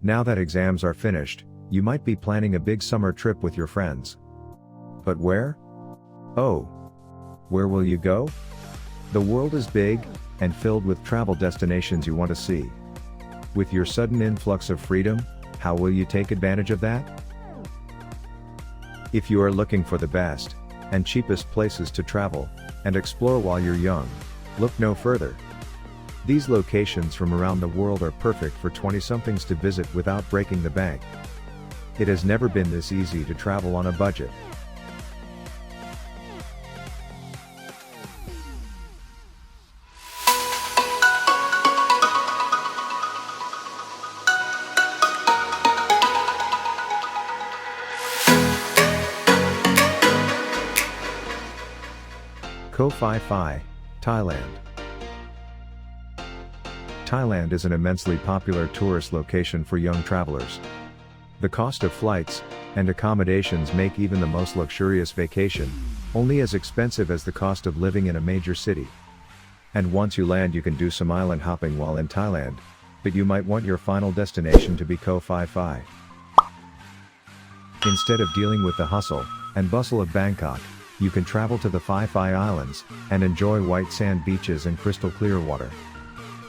Now that exams are finished, you might be planning a big summer trip with your friends. But where? Oh. Where will you go? The world is big, and filled with travel destinations you want to see. With your sudden influx of freedom, how will you take advantage of that? If you are looking for the best and cheapest places to travel and explore while you're young, look no further. These locations from around the world are perfect for 20-somethings to visit without breaking the bank. It has never been this easy to travel on a budget. Koh Phi Phi, Thailand. Thailand is an immensely popular tourist location for young travelers. The cost of flights and accommodations make even the most luxurious vacation only as expensive as the cost of living in a major city. And once you land, you can do some island hopping while in Thailand, but you might want your final destination to be Koh Phi Phi. Instead of dealing with the hustle and bustle of Bangkok, you can travel to the Phi Phi Islands and enjoy white sand beaches and crystal clear water.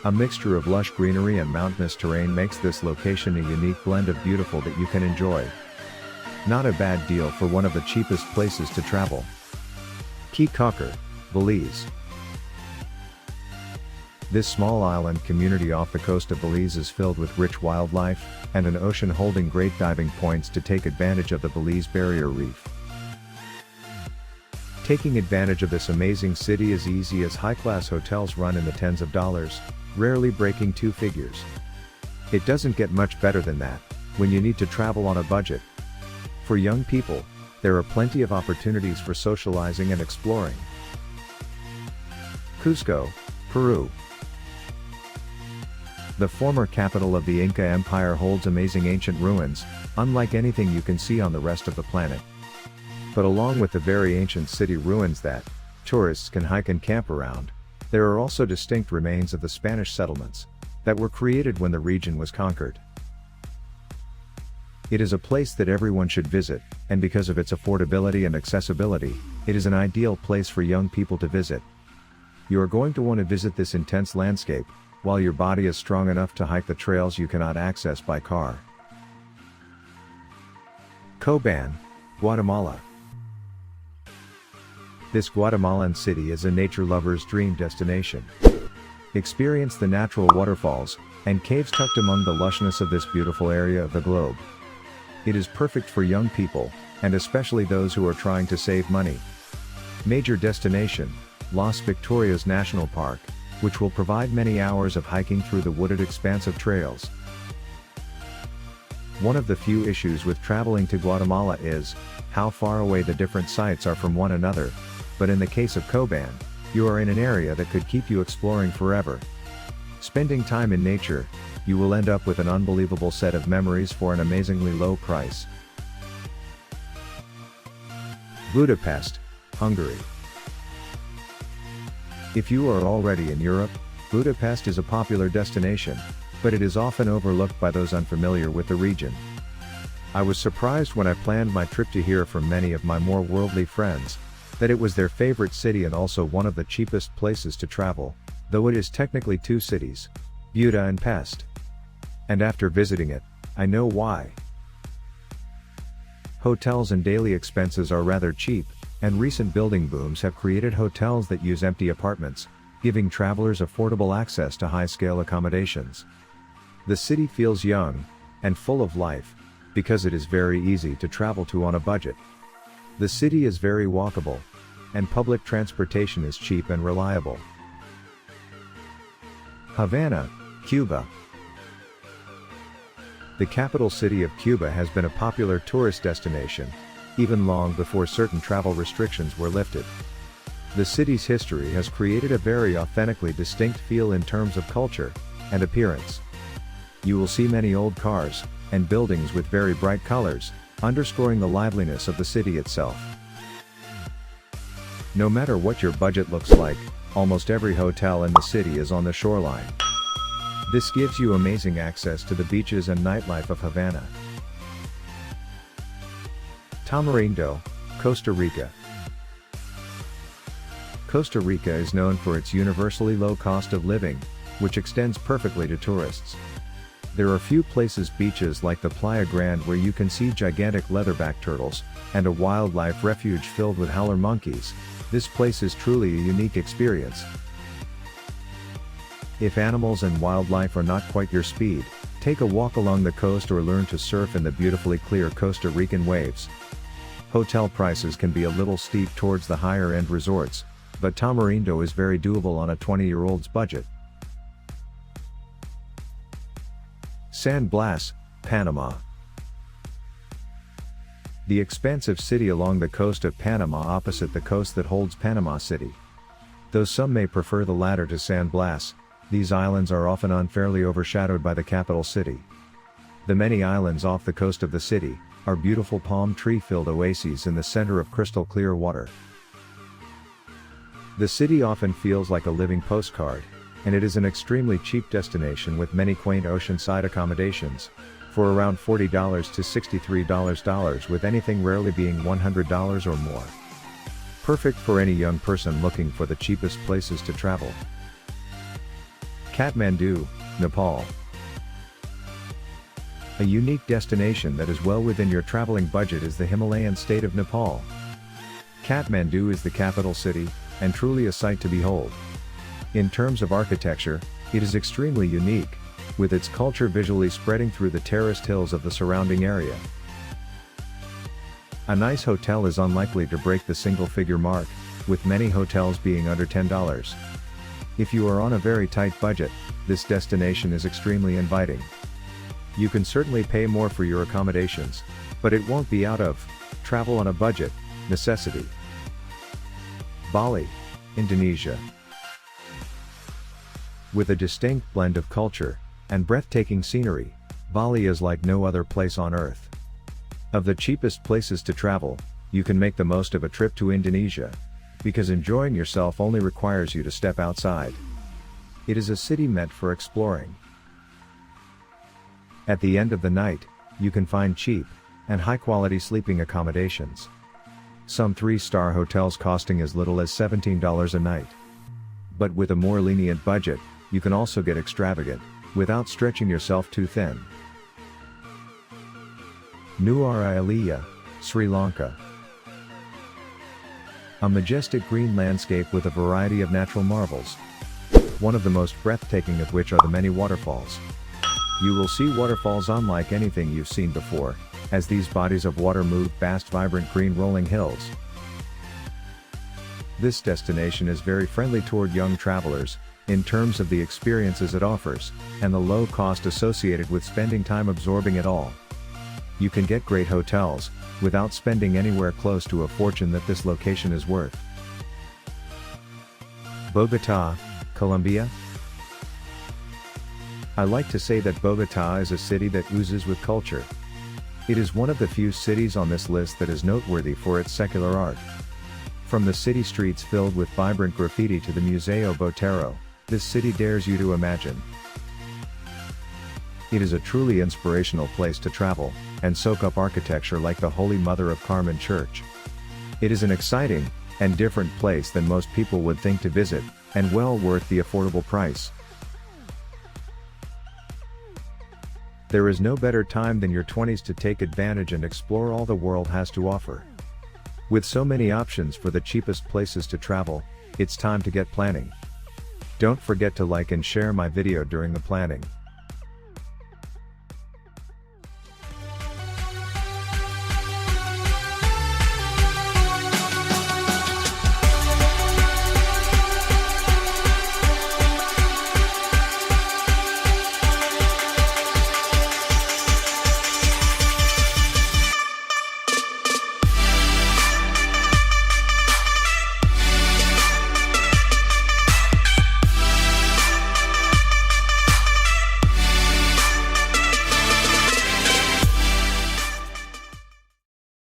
A mixture of lush greenery and mountainous terrain makes this location a unique blend of beautiful that you can enjoy. Not a bad deal for one of the cheapest places to travel. Key Cocker, Belize. This small island community off the coast of Belize is filled with rich wildlife and an ocean holding great diving points to take advantage of the Belize Barrier Reef. Taking advantage of this amazing city is easy as high-class hotels run in the tens of dollars, rarely breaking two figures. It doesn't get much better than that when you need to travel on a budget. For young people, there are plenty of opportunities for socializing and exploring. Cusco, Peru. The former capital of the Inca Empire holds amazing ancient ruins, unlike anything you can see on the rest of the planet. But along with the very ancient city ruins that tourists can hike and camp around, there are also distinct remains of the Spanish settlements that were created when the region was conquered. It is a place that everyone should visit, and because of its affordability and accessibility, it is an ideal place for young people to visit. You are going to want to visit this intense landscape while your body is strong enough to hike the trails you cannot access by car. Coban, Guatemala. This Guatemalan city is a nature lover's dream destination. Experience the natural waterfalls and caves tucked among the lushness of this beautiful area of the globe. It is perfect for young people, and especially those who are trying to save money. Major destination, Las Victorias National Park, which will provide many hours of hiking through the wooded expanse of trails. One of the few issues with traveling to Guatemala is how far away the different sites are from one another, but in the case of Coban, you are in an area that could keep you exploring forever. Spending time in nature, you will end up with an unbelievable set of memories for an amazingly low price. Budapest, Hungary. If you are already in Europe, Budapest is a popular destination, but it is often overlooked by those unfamiliar with the region. I was surprised when I planned my trip to hear from many of my more worldly friends that it was their favorite city and also one of the cheapest places to travel, though it is technically two cities, Buda and Pest. And after visiting it, I know why. Hotels and daily expenses are rather cheap, and recent building booms have created hotels that use empty apartments, giving travelers affordable access to high-scale accommodations. The city feels young and full of life because it is very easy to travel to on a budget. The city is very walkable, and public transportation is cheap and reliable. Havana, Cuba. The capital city of Cuba has been a popular tourist destination, even long before certain travel restrictions were lifted. The city's history has created a very authentically distinct feel in terms of culture and appearance. You will see many old cars and buildings with very bright colors, underscoring the liveliness of the city itself. No matter what your budget looks like, almost every hotel in the city is on the shoreline. This gives you amazing access to the beaches and nightlife of Havana. Tamarindo, Costa Rica. Costa Rica is known for its universally low cost of living, which extends perfectly to tourists. There are few places beaches like the Playa Grande where you can see gigantic leatherback turtles, and a wildlife refuge filled with howler monkeys. This place is truly a unique experience. If animals and wildlife are not quite your speed, take a walk along the coast or learn to surf in the beautifully clear Costa Rican waves. Hotel prices can be a little steep towards the higher-end resorts, but Tamarindo is very doable on a 20-year-old's budget. San Blas, Panama. The expansive city along the coast of Panama opposite the coast that holds Panama City. Though some may prefer the latter to San Blas, these islands are often unfairly overshadowed by the capital city. The many islands off the coast of the city are beautiful palm tree-filled oases in the center of crystal clear water. The city often feels like a living postcard, and it is an extremely cheap destination with many quaint oceanside accommodations, for around $40 to $63, with anything rarely being $100 or more. Perfect for any young person looking for the cheapest places to travel. Kathmandu, Nepal. A unique destination that is well within your traveling budget is the Himalayan state of Nepal. Kathmandu is the capital city, and truly a sight to behold. In terms of architecture, it is extremely unique, with its culture visually spreading through the terraced hills of the surrounding area. A nice hotel is unlikely to break the single-figure mark, with many hotels being under $10. If you are on a very tight budget, this destination is extremely inviting. You can certainly pay more for your accommodations, but it won't be out of travel on a budget necessity. Bali, Indonesia. With a distinct blend of culture and breathtaking scenery, Bali is like no other place on earth. Of the cheapest places to travel, you can make the most of a trip to Indonesia, because enjoying yourself only requires you to step outside. It is a city meant for exploring. At the end of the night, you can find cheap and high-quality sleeping accommodations. Some 3-star hotels costing as little as $17 a night. But with a more lenient budget, you can also get extravagant, without stretching yourself too thin. Nuwara Eliya, Sri Lanka. A majestic green landscape with a variety of natural marvels. One of the most breathtaking of which are the many waterfalls. You will see waterfalls unlike anything you've seen before, as these bodies of water move past vibrant green rolling hills. This destination is very friendly toward young travelers, in terms of the experiences it offers, and the low cost associated with spending time absorbing it all. You can get great hotels, without spending anywhere close to a fortune that this location is worth. Bogota, Colombia. I like to say that Bogota is a city that oozes with culture. It is one of the few cities on this list that is noteworthy for its secular art. From the city streets filled with vibrant graffiti to the Museo Botero, this city dares you to imagine. It is a truly inspirational place to travel, and soak up architecture like the Holy Mother of Carmen Church. It is an exciting and different place than most people would think to visit, and well worth the affordable price. There is no better time than your 20s to take advantage and explore all the world has to offer. With so many options for the cheapest places to travel, it's time to get planning. Don't forget to like and share my video during the planning.